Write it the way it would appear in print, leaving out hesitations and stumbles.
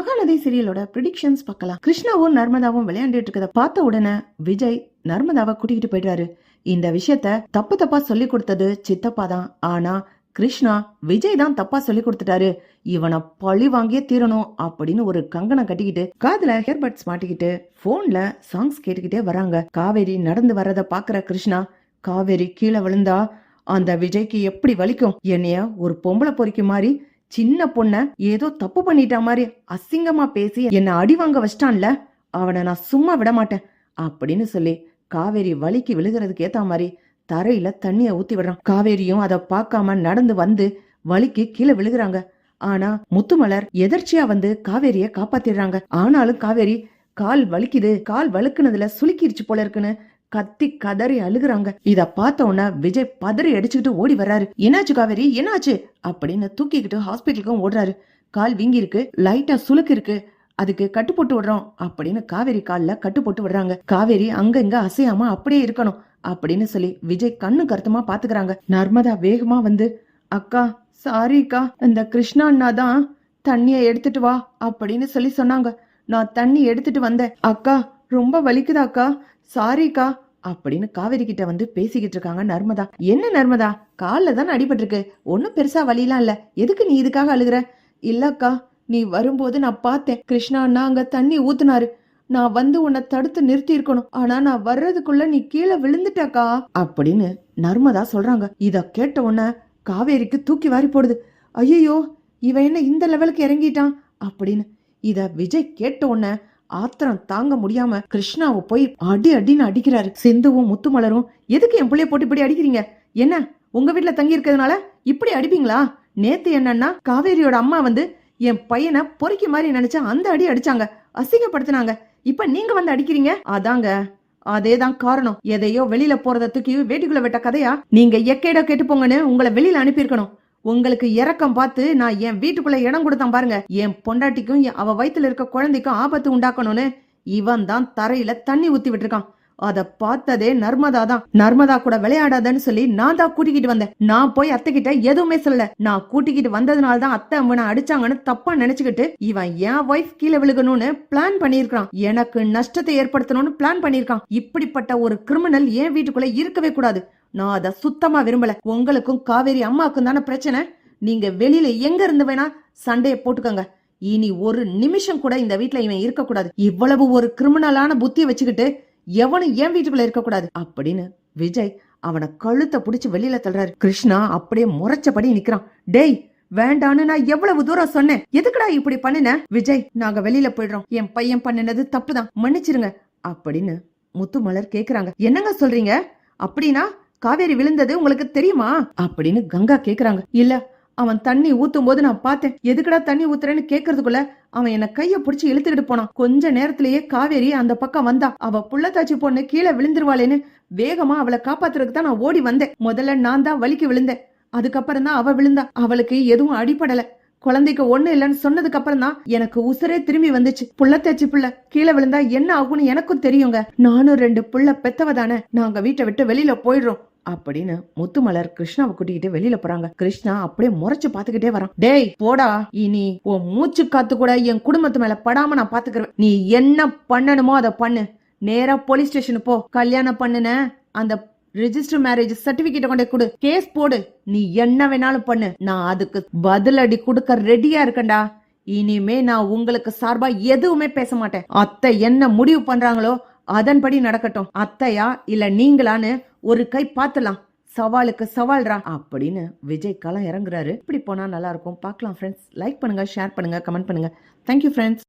Mahanadi சீரியலோட predictions பார்க்கலாம். கிருஷ்ணாவும் நர்மதாவும் விளையாண்டுட்டு இருக்கத பார்த்த உடனே விஜய் நர்மதாவை கூட்டிகிட்டு போயிடுறாரு. இந்த விஷயத்த தப்பா சொல்லி கொடுத்தது சித்தப்பா தான். ஆனா கிருஷ்ணா விஜய் தான் தப்பா சொல்லி கொடுத்துட்டாரு, இவனை பழி வாங்கியே தீரணும் அப்படின்னு ஒரு கங்கணம் கட்டிக்கிட்டு காதுல ஹேர்பட்ஸ் மாட்டிக்கிட்டு போன்ல சாங்ஸ் கேட்டுக்கிட்டே வராங்க. காவேரி நடந்து வர்றத பாக்குற கிருஷ்ணா, காவேரி கீழே விழுந்தா அந்த விஜய்க்கு எப்படி வலிக்கும், என்னைய ஒரு பொம்பளை பொறிக்கு மாதிரி சின்ன பொண்ண ஏதோ தப்பு பண்ணிட்டா மாதிரி அசிங்கமா பேசி என்ன அடி வாங்க வச்சிட்டான்ல, அவனை நான் சும்மா விட மாட்டேன் அப்படின்னு சொல்லி காவேரி வலிக்கு விழுகிறதுக்கு ஏத்த மாதிரி தரையில தண்ணிய ஊத்தி விடுறான். காவேரியும் அதை பார்க்காம நடந்து வந்து வலிக்கு கீழே விழுகிறாங்க. ஆனா முத்துமலர் எதர்ச்சியா வந்து காவேரிய காப்பாத்திடுறாங்க. ஆனாலும் காவேரி கால் வலிக்குது, கால் வலுக்குனதுல சுளுக்கிருச்சு போல இருக்குன்னு கத்தி கதறி அழுகுறாங்க. இத பார்த்த உடனே விஜய் பதறி அடிச்சுக்கிட்டு ஓடி வர்றாரு. என்னாச்சு காவேரி, என்னாச்சு அப்படின்னு தூக்கிக்கிட்டு ஹாஸ்பிட்டலுக்கும் ஓடுறாரு. கால் வீங்கி இருக்கு, லைட்டா சுளுக்கு இருக்கு, அதுக்கு கட்டு போட்டு விடுறோம் அப்படின்னு காவேரி கால்ல கட்டு போட்டு விடுறாங்க. காவேரி அங்க இங்க அசையாம அப்படியே இருக்கணும் அப்படின்னு சொல்லி விஜய் கண்ணு கருத்துமா பாத்துக்கிறாங்க. நர்மதா வேகமா வந்து, அக்கா சாரிக்கா, இந்த கிருஷ்ணா அண்ணா தான் தண்ணிய எடுத்துட்டு வா அப்படின்னு சொல்லி சொன்னாங்க. நான் தண்ணி எடுத்துட்டு வந்தேன். அக்கா ரொம்ப வலிக்குதா அக்கா, சாரிக்கா அப்படின்னு காவேரி கிட்ட வந்து பேசிக்கிட்டு இருக்காங்க நர்மதா. என்ன நர்மதா, காலில் தானே அடிபட்டு இருக்கு, ஒன்னும் பெருசா வலிலாம் இல்ல, எதுக்கு நீ இதுக்காக அழுகுற? இல்லக்கா, நீ வரும்போது நான் பார்த்தேன், கிருஷ்ணா அண்ணா அங்க தண்ணி ஊத்துனாரு, நான் வந்து உன்னை தடுத்து நிறுத்தி இருக்கணும், ஆனா நான் வர்றதுக்குள்ள நீ கீழே விழுந்துட்டக்கா அப்படின்னு நர்மதா சொல்றாங்க. இத கேட்ட உடனே காவேரிக்கு தூக்கி வாரி போடுது. ஐயோ, இவன் என்ன இந்த லெவலுக்கு இறங்கிட்டான் அப்படின்னு. இத விஜய் கேட்ட உடனே ஆத்திரம் தாங்க முடியாம கிருஷ்ணாவை போய் அடி அடின்னு அடிக்கிறாரு. சிந்துவும் முத்துமலரும், எதுக்கு என் பிள்ளைய போட்டு இப்படி அடிக்கிறீங்க, என்ன உங்க வீட்டுல தங்கி இருக்கிறதுனால இப்படி அடிப்பீங்களா? நேத்து என்னன்னா காவேரியோட அம்மா வந்து என் பையனை பொறுக்கி மாதிரி நினைச்சா அந்த அடி அடிச்சாங்க, அசிங்கப்படுத்தினாங்க, இப்ப நீங்க வந்து அடிக்கிறீங்க. அதாங்க, அதேதான் காரணம். எதையோ வெளியில போறத தூக்கி வேட்டிக்குள்ள விட்ட கதையா? நீங்க எக்கேடோ கேட்டு போங்கன்னு உங்களை வெளியில அனுப்பியிருக்கணும். உங்களுக்கு இறக்கம் பார்த்து நான் என் வீட்டுக்குள்ள இடம் கொடுத்தான் பாருங்க. என் பொண்டாட்டிக்கும் அவ வயித்துல இருக்க குழந்தைக்கும் ஆபத்து உண்டாக்கணும்னு இவன் தான் தரையில தண்ணி ஊத்தி விட்டுருக்கான். அத பார்த்ததே நர்மதா தான். நர்மதா கூட விளையாடாதன்னு சொல்லி நான் தான் கூட்டிக்கிட்டு வந்தேன். நான் போய் அத்தை கிட்ட எதுவுமே சொல்லல. நான் கூட்டிக்கிட்டு வந்ததுனாலதான் அத்தை அம்மனை அடிச்சாங்கன்னு தப்பா நினைச்சுக்கிட்டு இவன் என் ஒய்ஃப் கீழே விழுகணும்னு பிளான் பண்ணிருக்கான், எனக்கு நஷ்டத்தை ஏற்படுத்தணும்னு பிளான் பண்ணிருக்கான். இப்படிப்பட்ட ஒரு கிரிமினல் என் வீட்டுக்குள்ள இருக்கவே கூடாது. நான் அத சுத்தமா விரும்பல. உங்களுக்கும் காவேரி அம்மாவுக்கும் தானே பிரச்சனை, நீங்க வெளியில எங்க இருந்து வேணா சண்டைய போட்டுக்கோங்க. இனி ஒரு நிமிஷம் கூட இந்த வீட்டுல இவன் இருக்க கூடாது. இவ்வளவு ஒரு கிரிமினலான புத்தியை வச்சுக்கிட்டு எவனும் என் வீட்டுக்குள்ள இருக்க கூடாது அப்படின்னு விஜய் அவனை கழுத்தை புடிச்சு வெளியில தள்ளுறாரு. கிருஷ்ணா அப்படியே முறைச்சபடி நிக்கிறான். டேய் வேண்டான்னு நான் எவ்வளவு தூரம் சொன்னேன், எதுக்குடா இப்படி பண்ணின? விஜய், நாங்க வெளியில போயிடுறோம், என் பையன் பண்ணினது தப்புதான், மன்னிச்சிருங்க அப்படின்னு முத்துமலர் கேக்குறாங்க. என்னங்க சொல்றீங்க? அப்படின்னா காவேரி விழுந்தது உங்களுக்கு தெரியுமா அப்படின்னு கங்கா கேக்குறாங்க. இல்ல, அவன் தண்ணி ஊத்தும் போது நான் பார்த்தேன். எதுக்குடா தண்ணி ஊத்துறேன்னு கேக்குறதுக்குள்ள அவன் என்ன கைய புடிச்சு இழுத்துக்கிட்டு போனான். கொஞ்ச நேரத்திலேயே காவேரி அந்த பக்கம் வந்தா. அவ புள்ளத்தாச்சி பொண்ணு கீழே விழுந்துருவாளேன்னு வேகமா அவளை காப்பாத்துறதுக்கு தான் நான் ஓடி வந்தேன். முதல்ல நான் தான் வலிக்கு விழுந்தேன், அதுக்கப்புறம் தான் அவ விழுந்தா. அவளுக்கு எதுவும் அடிபடல, குழந்தைக்கு ஒண்ணு இல்லைன்னு சொன்னதுக்கு அப்புறம் தான் எனக்கு உசுரே திரும்பி வந்துச்சு. புள்ளத்தாச்சி புள்ள கீழே விழுந்தா என்ன ஆகும்னு எனக்கும் தெரியுங்க. நானும் 2 புள்ள பெத்தவதானே, நாங்க வீட்டை விட்டு வெளியில போயிடுறோம் அப்படின்னு முத்துமலர் கிருஷ்ணாவை கூட்டிக்கிட்டு வெளியில போறாங்க. கிருஷ்ணா அப்படியே முறைச்சு பாத்துக்கிட்டே வரான். டேய் போடா, இனி உன் மூச்சு காத்து கூட என் குடும்பத்து மேல படாம நான் பாத்துக்கிறேன். நீ என்ன பண்ணணுமோ அதை பண்ணு, நேரா போலீஸ் ஸ்டேஷன் போ, கல்யாணம் பண்ணுன அந்த ரெஜிஸ்டர் மேரேஜ் சர்டிபிகேட் கொண்டே கொடு, கேஸ் போடு, நீ என்ன வேணாலும் பண்ணு, நான் அதுக்கு பதிலடி கொடுக்க ரெடியா இருக்கேன்டா. இனிமே நான் உங்களுக்கு சார்பா எதுவுமே பேச மாட்டேன். அத்தை என்ன முடிவு பண்றாங்களோ அதன்படி நடக்கட்டும். அத்தையா இல்ல நீங்களான்னு ஒரு கை பாத்துலாம், சவாலுக்கு சவால்ரா அப்படின்னு விஜய் களம் இறங்குறாரு. இப்படி போனா நல்லா இருக்கும். பார்க்கலாம் ஃப்ரெண்ட்ஸ். லைக் பண்ணுங்க, ஷேர் பண்ணுங்க, கமெண்ட் பண்ணுங்க. Thank you friends.